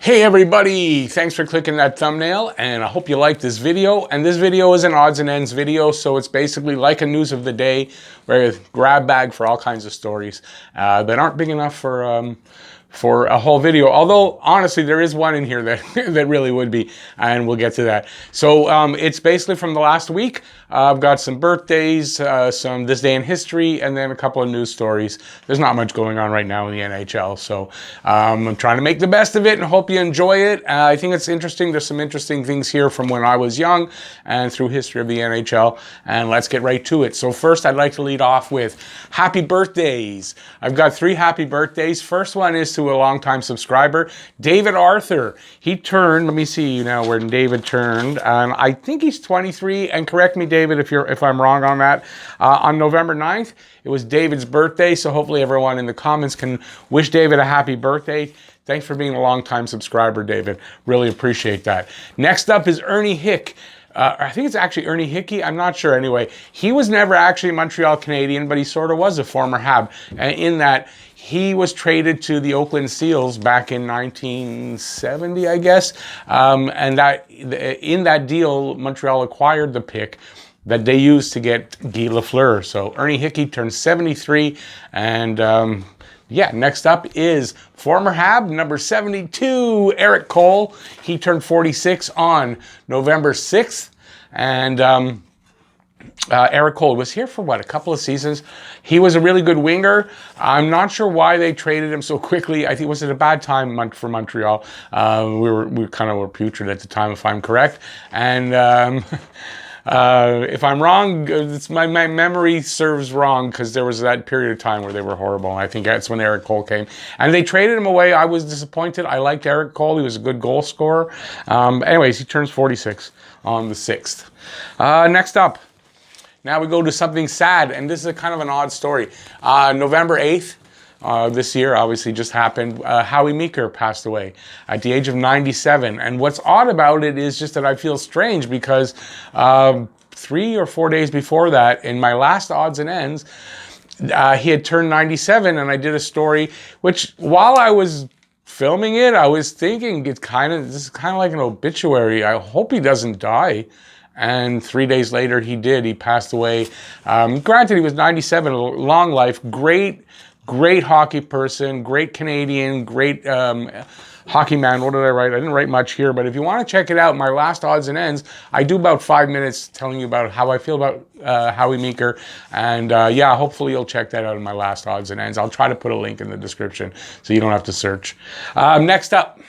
Hey everybody, thanks for clicking that thumbnail, and I hope you like this video. And this video is an odds and ends video, so it's basically like a news of the day, where grab bag for all kinds of stories that aren't big enough for a whole video. Although honestly, there is one in here that that really would be, and we'll get to that. So it's basically from the last week. I've got some birthdays, some this day in history, and then a couple of news stories. There's not much going on right now in the NHL, so I'm trying to make the best of it and hope you enjoy it. I think it's interesting. There's some interesting things here from when I was young and through history of the NHL, and let's get right to it. So first, I'd like to lead off with happy birthdays. I've got 3 happy birthdays. First one is to a longtime subscriber, David Arthur. He turned, let me see now where David turned, I think he's 23, and correct me, David, if I'm wrong on that. On November 9th, it was David's birthday, so hopefully everyone in the comments can wish David a happy birthday. Thanks for being a long-time subscriber, David. Really appreciate that. Next up is Ernie Hick. I think it's actually Ernie Hickey. I'm not sure. Anyway, he was never actually a Montreal Canadian, but he sort of was a former Hab, in that he was traded to the Oakland Seals back in 1970, I guess. And that in that deal, Montreal acquired the pick that they used to get Guy Lafleur. So Ernie Hickey turned 73, and yeah, next up is former Hab, number 72, Eric Cole. He turned 46 on November 6th. And Eric Cole was here for, what, a couple of seasons? He was a really good winger. I'm not sure why they traded him so quickly. I think it was at a bad time for Montreal. We kind of were putrid at the time, if I'm correct. And if I'm wrong, my memory serves wrong, because there was that period of time where they were horrible. And I think that's when Eric Cole came. And they traded him away. I was disappointed. I liked Eric Cole. He was a good goal scorer. Anyways, he turns 46 on the 6th. Next up, now we go to something sad. And this is a kind of an odd story. November 8th. This year obviously just happened. Howie Meeker passed away at the age of 97. And what's odd about it is just that I feel strange, because 3 or 4 days before that, in my last odds and ends, he had turned 97, and I did a story which, while I was filming it, I was thinking this is kind of like an obituary. I hope he doesn't die. And 3 days later he did. He passed away. Granted, he was 97, a long life, great hockey person, great Canadian, great hockey man. What did I write? I didn't write much here, but if you want to check it out, my last odds and ends, I do about 5 minutes telling you about how I feel about Howie Meeker. And yeah, hopefully you'll check that out in my last odds and ends. I'll try to put a link in the description so you don't have to search. Next up.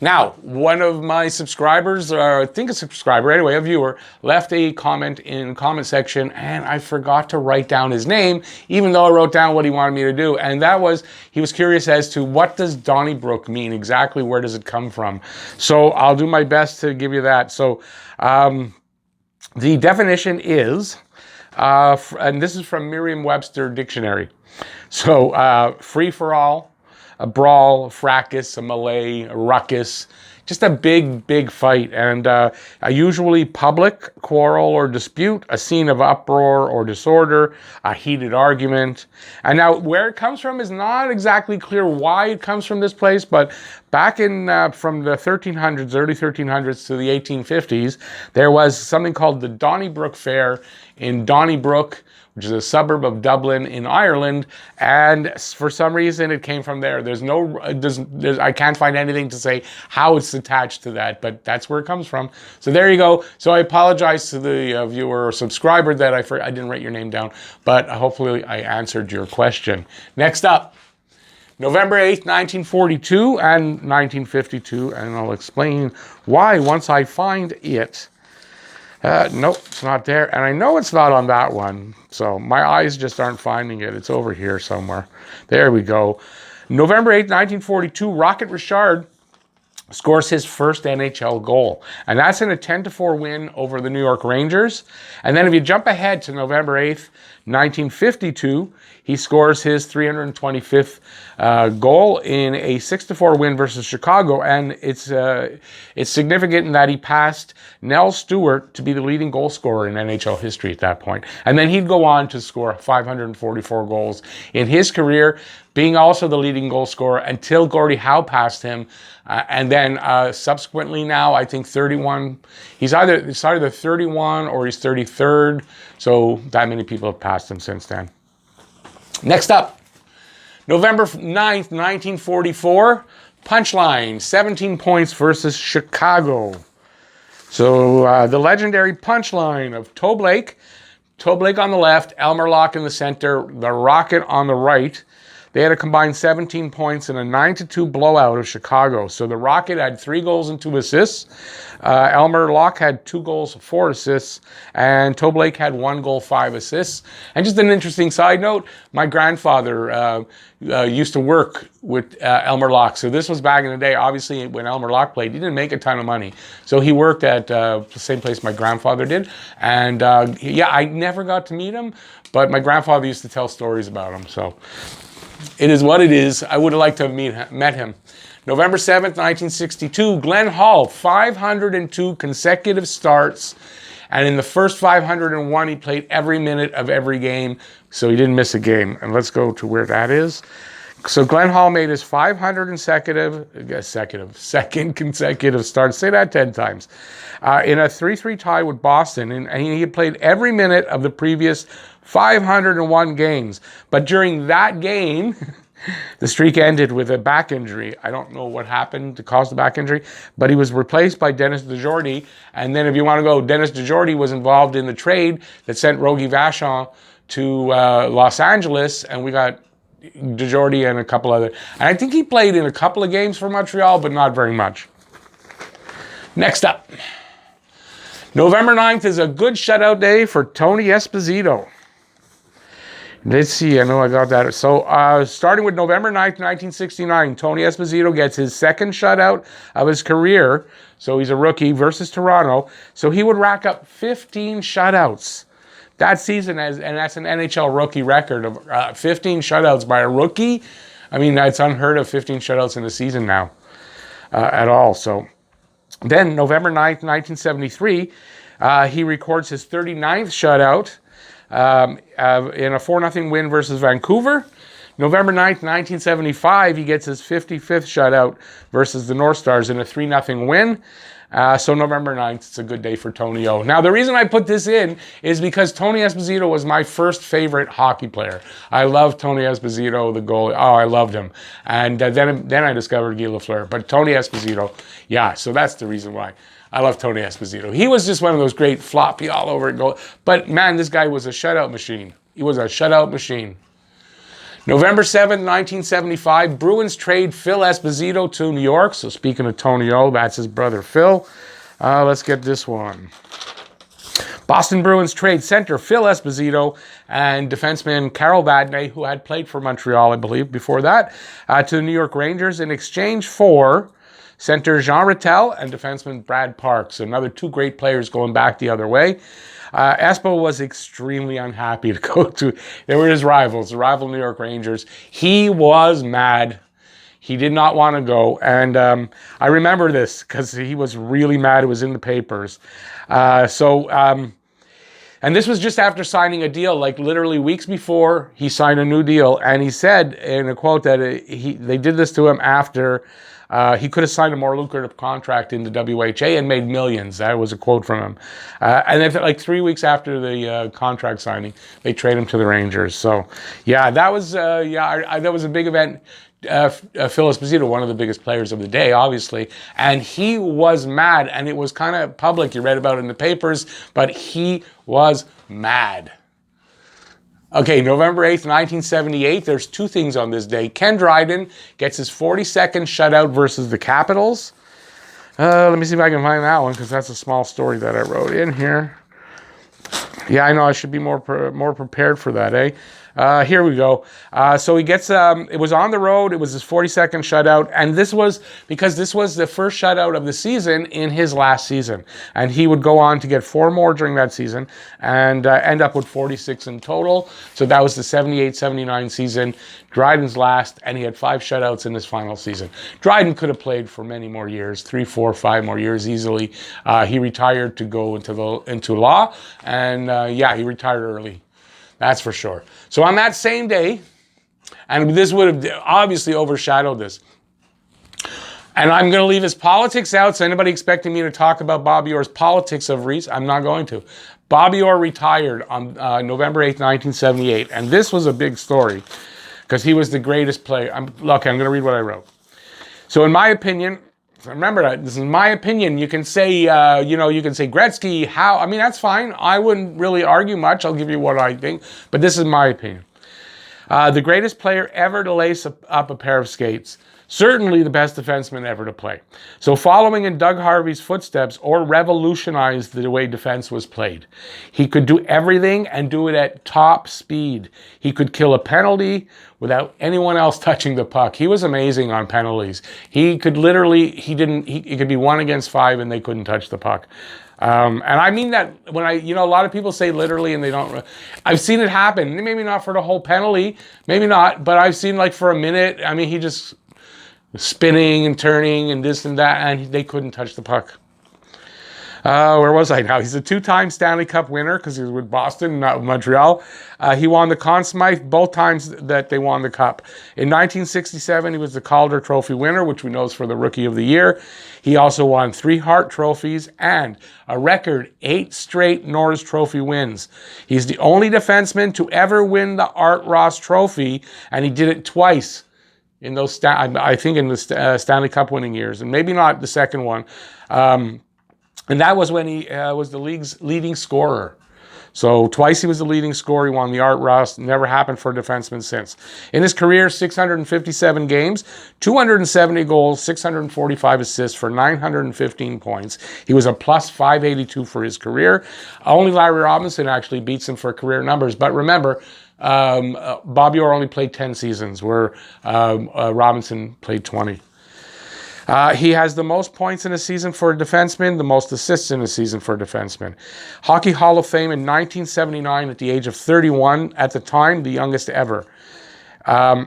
Now, one of my subscribers, or I think a subscriber, anyway, a viewer, left a comment in the comment section, and I forgot to write down his name, even though I wrote down what he wanted me to do. And that was, he was curious as to what does Donnybrook mean? Exactly where does it come from? So I'll do my best to give you that. So the definition is, and this is from Merriam-Webster Dictionary. So free for all, a brawl, a fracas, a melee, a ruckus, just a big fight, and a usually public quarrel or dispute, a scene of uproar or disorder, a heated argument. And now where it comes from is not exactly clear why it comes from this place, but back in from the 1300s, early 1300s to the 1850s, there was something called the Donnybrook Fair in Donnybrook, which is a suburb of Dublin in Ireland, and for some reason it came from there. I can't find anything to say how it's attached to that, but that's where it comes from. So there you go. So I apologize to the viewer or subscriber that I didn't write your name down, but hopefully I answered your question. Next up, November 8th, 1942 and 1952, and I'll explain why once I find it. Nope, it's not there. And I know it's not on that one. So my eyes just aren't finding it. It's over here somewhere. There we go. November 8th, 1942, Rocket Richard scores his first NHL goal. And that's in a 10-4 win over the New York Rangers. And then if you jump ahead to November 8th, 1952, he scores his 325th goal in a 6-4 win versus Chicago. And it's significant in that he passed Nell Stewart to be the leading goal scorer in NHL history at that point. And then he'd go on to score 544 goals in his career. being also the leading goal scorer until Gordie Howe passed him. And then subsequently now, I think 31, it's either the 31 or he's 33rd. So that many people have passed him since then. Next up, November 9th, 1944, Punchline, 17 points versus Chicago. So the legendary Punchline of Toe Blake on the left, Elmer Locke in the center, the Rocket on the right. They had a combined 17 points in a 9-2 blowout of Chicago. So the Rocket had 3 goals and 2 assists. Elmer Locke had 2 goals, 4 assists. And Toe Blake had 1 goal, 5 assists. And just an interesting side note, my grandfather used to work with Elmer Locke. So this was back in the day. Obviously, when Elmer Locke played, he didn't make a ton of money. So he worked at the same place my grandfather did. And yeah, I never got to meet him, but my grandfather used to tell stories about him. So it is what it is. I would have liked to have met him. November 7th, 1962, Glenn Hall, 502 consecutive starts. And in the first 501, he played every minute of every game, so he didn't miss a game. And let's go to where that is. So Glenn Hall made his 500 second consecutive start. Say that 10 times. In a 3-3 tie with Boston, and he had played every minute of the previous 501 games. But during that game, the streak ended with a back injury. I don't know what happened to cause the back injury, but he was replaced by Dennis DeJordy. And then if you want to go, Dennis DeJordy was involved in the trade that sent Rogie Vachon to Los Angeles, and we got DeJordy and a couple other. And I think he played in a couple of games for Montreal, but not very much. Next up, November 9th is a good shutout day for Tony Esposito. Let's see, I know I got that. So starting with November 9th, 1969, Tony Esposito gets his second shutout of his career. So he's a rookie versus Toronto. So he would rack up 15 shutouts that season, and that's an NHL rookie record of 15 shutouts by a rookie. I mean, that's unheard of, 15 shutouts in a season now at all. So then November 9th, 1973, he records his 39th shutout in a 4-0 win versus Vancouver. November 9th, 1975, he gets his 55th shutout versus the North Stars in a 3-0 win. So November 9th, it's a good day for Tony O. Now, the reason I put this in is because Tony Esposito was my first favorite hockey player. I loved Tony Esposito, the goalie. Oh, I loved him. And then I discovered Guy Lafleur. But Tony Esposito, yeah, so that's the reason why. I love Tony Esposito. He was just one of those great floppy all over it goal. But man, this guy was a shutout machine. He was a shutout machine. November 7th, 1975, Bruins trade Phil Esposito to New York. So speaking of Tony O, that's his brother Phil. Let's get this one. Boston Bruins trade center Phil Esposito and defenseman Carol Vadnais, who had played for Montreal, I believe, before that, to the New York Rangers in exchange for center Jean Rattel and defenseman Brad Parks. Another 2 great players going back the other way. Espo was extremely unhappy to go to. They were his rivals, the rival New York Rangers. He was mad. He did not want to go. And I remember this because he was really mad. It was in the papers. And this was just after signing a deal, like literally weeks before he signed a new deal. And he said in a quote that they did this to him after he could have signed a more lucrative contract in the WHA and made millions. That was a quote from him. And then like 3 weeks after the contract signing, they trade him to the Rangers. So yeah, that was that was a big event. Phil Esposito, one of the biggest players of the day, obviously, and he was mad, and it was kind of public. You read about it in the papers, but he was mad. Okay, November 8th, 1978, there's 2 things on this day. Ken Dryden gets his 42nd shutout versus the Capitals. Let me see if I can find that one, because that's a small story that I wrote in here. Yeah, I know I should be more prepared for that, eh? Here we go. So he gets, it was on the road. It was his 42nd shutout. And this was because this was the first shutout of the season in his last season. And he would go on to get 4 more during that season and end up with 46 in total. So that was the 78-79 season, Dryden's last, and he had 5 shutouts in his final season. Dryden could have played for many more years, 3, 4, 5 more years easily. He retired to go into law, and yeah, he retired early. That's for sure. So on that same day, And this would have obviously overshadowed this. And I'm going to leave his politics out, so anybody expecting me to talk about Bobby Orr's politics of Reese, I'm not going to. Bobby Orr retired on November 8th, 1978. And this was a big story because he was the greatest player. I'm going to read what I wrote. So in my opinion, remember that this is my opinion. You can say, you can say Gretzky, how, I mean, that's fine. I wouldn't really argue much. I'll give you what I think, but this is my opinion. The greatest player ever to lace up a pair of skates. Certainly the best defenseman ever to play. So following in Doug Harvey's footsteps, Orr revolutionized the way defense was played. He could do everything and do it at top speed. He could kill a penalty without anyone else touching the puck. He was amazing on penalties. He could literally, he could be 1 against 5 and they couldn't touch the puck. And I mean that when a lot of people say literally and they don't, I've seen it happen. Maybe not for the whole penalty, maybe not, but I've seen like for a minute, I mean, he just spinning and turning and this and that, and they couldn't touch the puck. Where was I now? He's a 2-time Stanley Cup winner because he was with Boston, not with Montreal. He won the Conn Smythe both times that they won the Cup. In 1967, he was the Calder Trophy winner, which we know is for the Rookie of the Year. He also won 3 Hart Trophies and a record 8 straight Norris Trophy wins. He's the only defenseman to ever win the Art Ross Trophy, and he did it twice in those, I think in the Stanley Cup winning years, and maybe not the second one. And that was when he was the league's leading scorer. So twice he was the leading scorer. He won the Art Ross. Never happened for a defenseman since. In his career, 657 games, 270 goals, 645 assists for 915 points. He was a plus 582 for his career. Only Larry Robinson actually beats him for career numbers. But remember, Bobby Orr only played 10 seasons, where Robinson played 20. He has the most points in a season for a defenseman, the most assists in a season for a defenseman. Hockey Hall of Fame in 1979 at the age of 31, at the time, the youngest ever.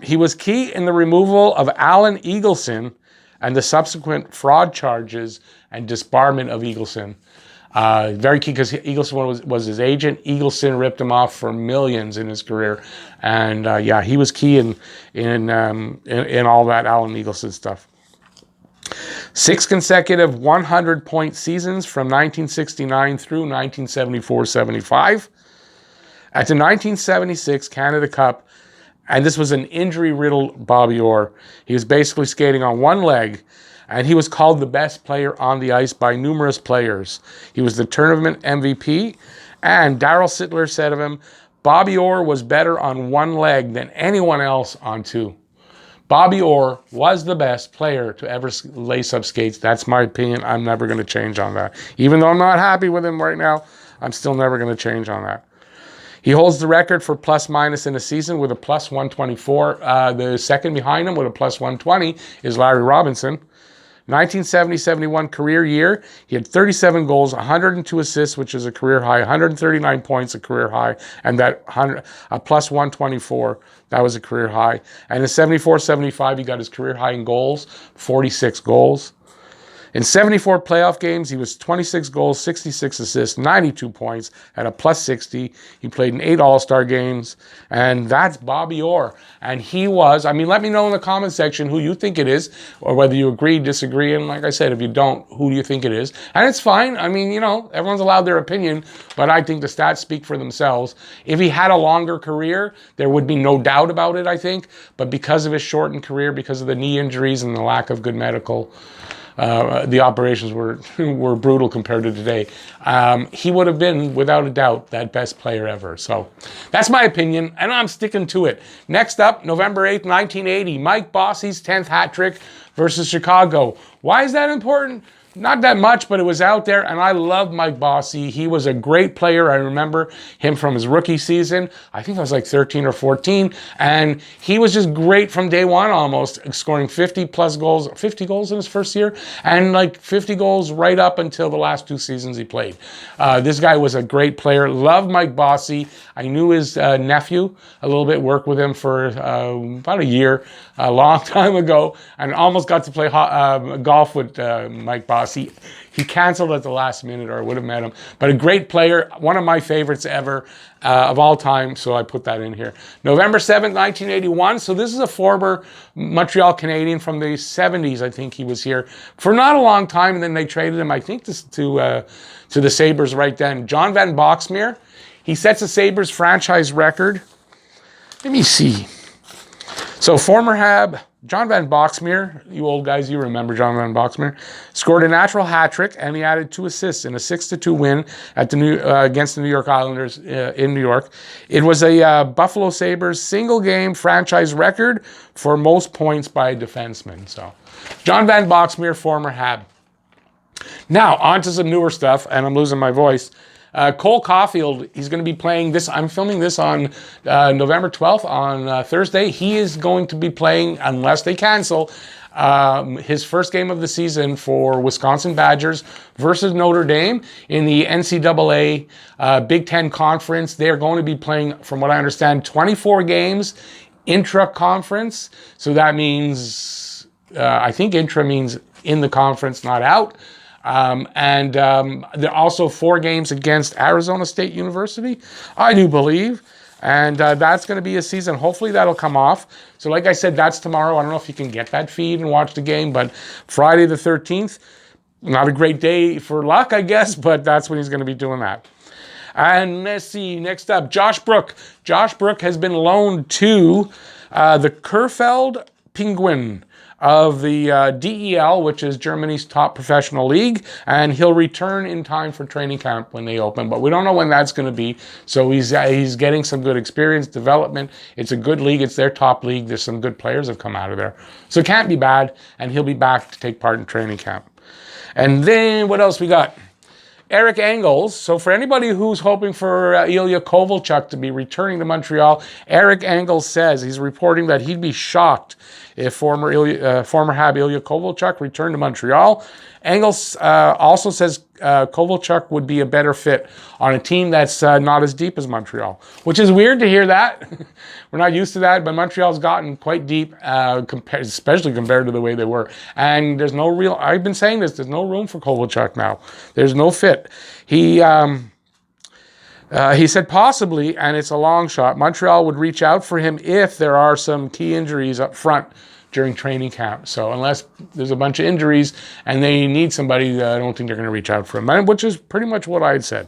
He was key in the removal of Alan Eagleson and the subsequent fraud charges and disbarment of Eagleson. Very key because Eagleson was his agent. Eagleson ripped him off for millions in his career. And he was key in all that Alan Eagleson stuff. 6 consecutive 100-point seasons from 1969 through 1974-75. At the 1976 Canada Cup, and this was an injury-riddled Bobby Orr. He was basically skating on one leg, and he was called the best player on the ice by numerous players. He was the tournament MVP, and Darryl Sittler said of him, Bobby Orr was better on one leg than anyone else on 2. Bobby Orr was the best player to ever lace up skates. That's my opinion. I'm never going to change on that. Even though I'm not happy with him right now, I'm still never going to change on that. He holds the record for plus-minus in a season with a plus 124. The second behind him with a plus 120 is Larry Robinson. 1970-71 career year, he had 37 goals, 102 assists, which is a career high, 139 points, a career high, and that plus 124, that was a career high. And in 74-75, he got his career high in goals, 46 goals. In 74 playoff games, he was 26 goals, 66 assists, 92 points at a plus 60. He played in 8 All-Star games, and that's Bobby Orr. And he was, let me know in the comment section who you think it is, or whether you agree, disagree, and like I said, if you don't, who do you think it is? And it's fine. Everyone's allowed their opinion, but I think the stats speak for themselves. If he had a longer career, there would be no doubt about it, I think, but because of his shortened career, because of the knee injuries and the lack of good medical, the operations were brutal compared to today. He would have been, without a doubt, that best player ever. So that's my opinion, and I'm sticking to it. Next up, November 8th, 1980, Mike Bossy's 10th hat trick versus Chicago. Why is that important? Not that much, but it was out there, and I love Mike Bossy. He was a great player. I remember him from his rookie season. I think I was like 13 or 14, and he was just great from day one almost, scoring 50 goals in his first year, and like 50 goals right up until the last 2 seasons he played. This guy was a great player. Loved Mike Bossy. I knew his nephew a little bit, worked with him for about a year, a long time ago, and almost got to play golf with Mike Bossy. loss. He canceled at the last minute, or I would have met him. But a great player, one of my favorites ever of all time, so I put that in here. November 7th, 1981. So this is a former Montreal Canadian from the 70s. I think he was here for not a long time, and then they traded him, I think, to the Sabres right then. John Van Boxmer. He sets a Sabres franchise record. Let me see. So former Hab, John Van Boxmer, you old guys, you remember John Van Boxmer, scored a natural hat trick, and he added 2 assists in a 6-2 win at against the New York Islanders in New York. It was a Buffalo Sabres single-game franchise record for most points by a defenseman. So, John Van Boxmer, former Hab. Now, on to some newer stuff, and I'm losing my voice. Cole Caulfield, he's going to be playing this. I'm filming this on November 12th on Thursday. He is going to be playing, unless they cancel, his first game of the season for Wisconsin Badgers versus Notre Dame in the NCAA Big Ten Conference. They're going to be playing, from what I understand, 24 games intra-conference. So that means, I think intra means in the conference, not out. There are also 4 games against Arizona State University, I do believe. And that's going to be a season. Hopefully that'll come off. So like I said, that's tomorrow. I don't know if you can get that feed and watch the game, but Friday the 13th, not a great day for luck, I guess, but that's when he's going to be doing that. And let's see, next up, Josh Brook. Josh Brook has been loaned to the Krefeld Penguin of the DEL, which is Germany's top professional league, and he'll return in time for training camp when they open, but we don't know when that's going to be. So he's getting some good experience, development. It's a good league. It's their top league. There's some good players have come out of there. So it can't be bad, and he'll be back to take part in training camp. And then what else we got? Eric Engels. So for anybody who's hoping for Ilya Kovalchuk to be returning to Montreal, Eric Engels says he's reporting that he'd be shocked if former Hab Ilya Kovalchuk returned to Montreal. Engels also says Kovalchuk would be a better fit on a team that's not as deep as Montreal, which is weird to hear that. We're not used to that, but Montreal's gotten quite deep, especially compared to the way they were. And there's no real, I've been saying this, there's no room for Kovalchuk now. There's no fit. He said possibly, and it's a long shot, Montreal would reach out for him if there are some key injuries up front during training camp. So unless there's a bunch of injuries and they need somebody, I don't think they're going to reach out for him, which is pretty much what I had said.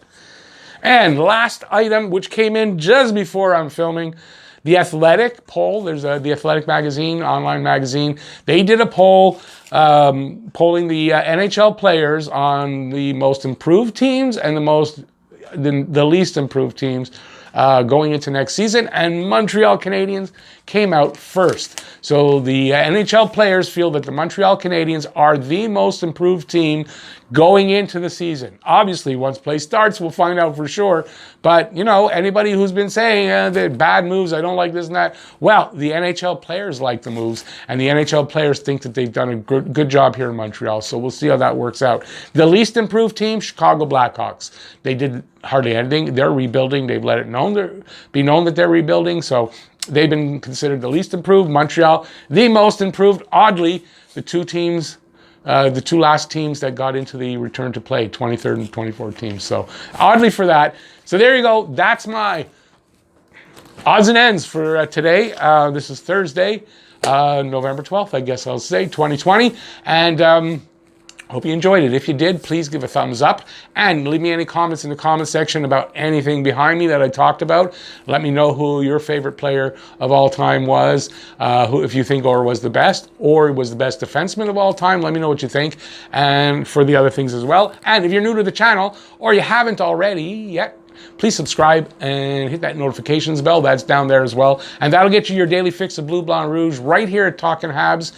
And last item, which came in just before I'm filming, The Athletic poll. There's The Athletic magazine, online magazine. They did a poll polling the NHL players on the most improved teams and the least improved teams going into next season, and Montreal Canadiens came out first. So the NHL players feel that the Montreal Canadiens are the most improved team going into the season. Obviously, once play starts, we'll find out for sure. But, you know, anybody who's been saying the bad moves, I don't like this and that, well, the NHL players like the moves, and the NHL players think that they've done a good job here in Montreal. So we'll see how that works out. The least improved team, Chicago Blackhawks. They did hardly anything. They're rebuilding. They've let it be known that they're rebuilding. So they've been considered the least improved. Montreal, the most improved. Oddly, the two last teams that got into the return to play, 23rd and 24th teams. So oddly for that. So there you go. That's my odds and ends for today. This is Thursday, November 12th, I guess I'll say, 2020. And hope you enjoyed it. If you did, please give a thumbs up and leave me any comments in the comment section about anything behind me that I talked about. Let me know who your favorite player of all time was, who, if you think Orr was the best or was the best defenseman of all time. Let me know what you think, and for the other things as well. And if you're new to the channel or you haven't already yet, please subscribe and hit that notifications bell. That's down there as well. And that'll get you your daily fix of Blue, Blanc, Rouge right here at Talkin' Habs.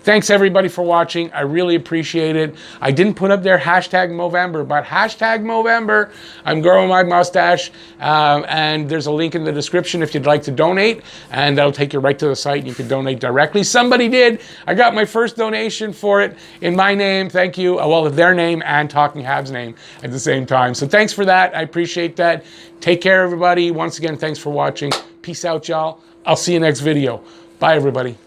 Thanks everybody for watching. I really appreciate it. I didn't put up there hashtag Movember, but hashtag Movember. I'm growing my mustache, and there's a link in the description if you'd like to donate, and that'll take you right to the site. You can donate directly. Somebody did. I got my first donation for it in my name. Thank you. Well, their name and Talking Habs name at the same time. So thanks for that. I appreciate that. Take care, everybody. Once again, thanks for watching. Peace out, y'all. I'll see you next video. Bye, everybody.